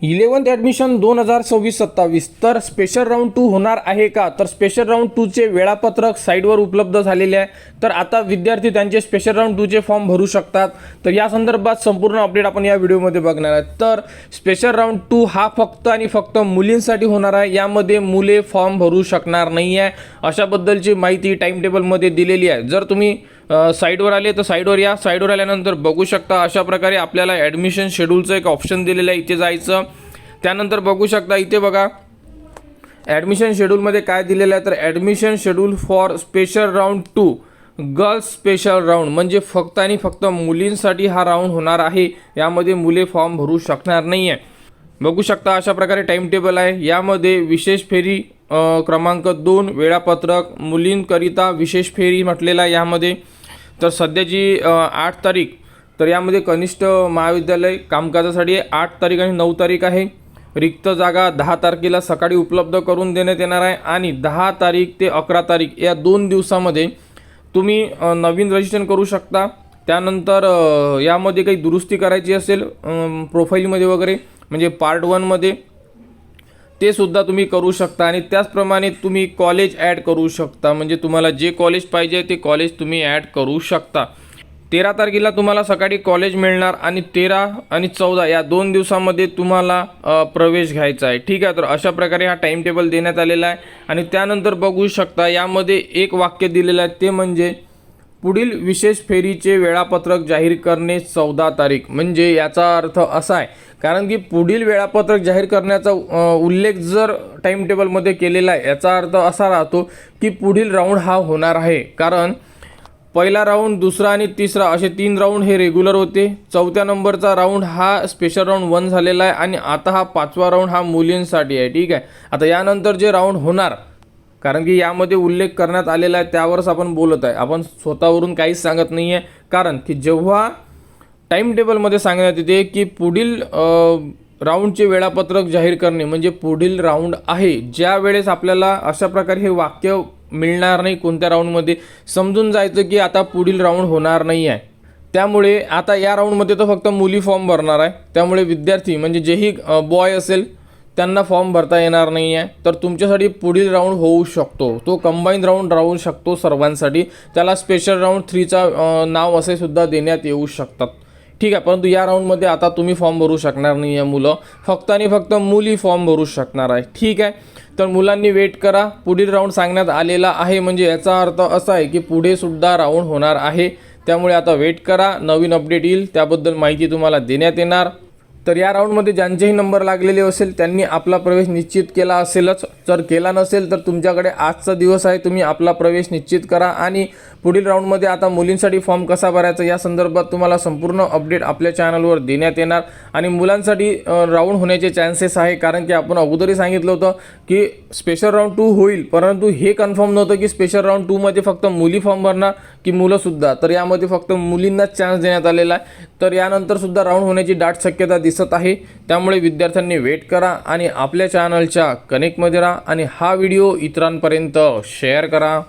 11th admission 2026-27 तर special round 2 होणार आहे का? तर स्पेशल राऊंड 2चे वेळापत्रक साईटवर उपलब्ध झालेले आहे. तर आता विद्यार्थी त्यांचे स्पेशल राऊंड 2चे फॉर्म भरू शकतात. तर या संदर्भात संपूर्ण अपडेट आपण या व्हिडिओमध्ये बघणार आहोत. तर स्पेशल राऊंड 2 हा फक्त आणि फक्त मुलींसाठी होणार आहे. यामध्ये मुले फॉर्म भरू शकणार नाही आहे, अशाबद्दलची माहिती टाइम टेबलमध्ये दिलेली आहे. जर तुम्ही साईडवर आले तर साईडवर या. साईडवर आल्यानंतर बघू शकता अशा प्रकारे आपल्याला ॲडमिशन शेड्यूलचं एक ऑप्शन दिलेलं आहे. इथे जायचं, त्यानंतर बघू शकता इथे बघा ॲडमिशन शेड्यूलमध्ये काय दिलेलं आहे. तर admission schedule for special round 2 girls special round म्हणजे फक्त आणि फक्त मुलींसाठी हा राऊंड होणार आहे. यामध्ये मुले फॉर्म भरू शकणार नाही आहे. बघू शकता अशा प्रकारे टाइम टेबल आहे. यामध्ये विशेष फेरी क्रमांक 2 वेळापत्रक मुलींकरिता विशेष फेरी म्हटलेला आहे यामध्ये. तर सध्याची 8 तारीख, तर यामध्ये कनिष्ठ महाविद्यालय कामकाजासाठी 8 तारीख आणि 9 तारीख आहे. रिक्त जागा 10 तारखेला सकाळी उपलब्ध करून देण्यात येणार आहे आणि 10 तारीख ते 11 तारीख या 2 दिवसामध्ये तुम्ही नवीन रजिस्ट्रेशन करू शकता. त्यानंतर यामध्ये काही दुरुस्ती करायची असेल प्रोफाईलमध्ये वगैरे म्हणजे पार्ट 1मध्ये ते सुद्धा तुम्ही करू शकता. आणि त्याचप्रमाणे तुम्ही कॉलेज ॲड करू शकता, म्हणजे तुम्हाला जे कॉलेज पाहिजे ते कॉलेज तुम्ही ॲड करू शकता. 13 तारखेला तुम्हाला सकाळी कॉलेज मिळणार आणि 13 आणि 14 या 2 दिवसामध्ये तुम्हाला प्रवेश घ्यायचा आहे. ठीक आहे, तर अशा प्रकारे हा टाइम टेबल देण्यात आलेला आहे. आणि त्यानंतर बघू शकता यामध्ये एक वाक्य दिलेलं आहे, ते म्हणजे पुढील विशेष फेरीचे वेळापत्रक जाहीर करणे 14 तारीख. म्हणजे याचा अर्थ असा आहे, कारण की पुढील वेळापत्रक जाहीर करण्याचा उल्लेख जर टाइम टेबलमध्ये केलेला आहे, याचा अर्थ असा राहतो की पुढील राऊंड हा होणार आहे. कारण पहिला राऊंड, दुसरा आणि तिसरा असे 3 राऊंड हे रेग्युलर होते. 4थ्या नंबरचा राऊंड हा स्पेशल राऊंड 1 झालेला आहे आणि आता हा 5वा राऊंड हा मुलींसाठी आहे. ठीक आहे, आता यानंतर जे राऊंड होणार, कारण की यामध्ये उल्लेख करण्यात आलेला आहे त्यावरच आपण बोलत आहे, आपण स्वतःवरून काहीच सांगत नाही आहे. कारण की जेव्हा टाइम टेबलमध्ये सांगण्यात येते की पुढील राऊंडचे वेळापत्रक जाहीर करणे म्हणजे पुढील राऊंड आहे, ज्या वेळेस आपल्याला अशा प्रकारे हे वाक्य मिळणार नाही कोणत्या राऊंडमध्ये, समजून जायचं की आता पुढील राऊंड होणार नाही आहे. त्यामुळे आता या राऊंडमध्ये तर फक्त मुली फॉर्म भरणार आहे. त्यामुळे विद्यार्थी म्हणजे जेही बॉय असेल त्यांना फॉर्म भरता येणार नाही आहे. तर तुमच्यासाठी पुढील राऊंड होऊ शकतो, तो कंबाईन राऊंड राहू शकतो सर्वांसाठी. त्याला स्पेशल राऊंड 3चा नाव असे सुद्धा देण्यात येऊ शकतात. ठीक आहे, परंतु या राऊंडमध्ये आता तुम्ही फॉर्म भरू शकणार नाही आहे मुलं, फक्त आणि फक्त मुली फॉर्म भरू शकणार आहे. ठीक आहे, तर मुलांनी वेट करा. पुढील राऊंड सांगण्यात आलेला आहे, म्हणजे याचा अर्थ असा आहे की पुढे सुद्धा राऊंड होणार आहे. त्यामुळे आता वेट करा, नवीन अपडेट येईल त्याबद्दल माहिती तुम्हाला देण्यात येणार. तर या राऊंडमध्ये ज्यांचेही नंबर लागलेले असेल त्यांनी आपला प्रवेश निश्चित केला असेलच. जर केला नसेल तर तुमच्याकडे आजचा दिवस आहे, तुम्ही आपला प्रवेश निश्चित करा. आणि पुढील राऊंडमध्ये आता मुलींसाठी फॉर्म कसा भरायचा या संदर्भात तुम्हाला संपूर्ण अपडेट आपल्या चॅनलवर देण्यात येणार. आणि मुलांसाठी राऊंड होण्याचे चान्सेस आहे, कारण की आपण अगोदरही सांगितलं होतं की स्पेशल राऊंड 2 होईल, परंतु हे कन्फर्म नव्हतं की स्पेशल राऊंड 2मध्ये फक्त मुली फॉर्म भरणार की मुलंसुद्धा. तर यामध्ये फक्त मुलींनाच चान्स देण्यात आलेला आहे. तर यानंतर सुद्धा राऊंड होण्याची दाट शक्यता दिसत आहे. त्यामुळे विद्यार्थ्यांनी वेट करा आणि आपल्या चॅनलच्या कनेक्टमध्ये राहा आणि हा व्हिडिओ इतरांपर्यंत शेअर करा.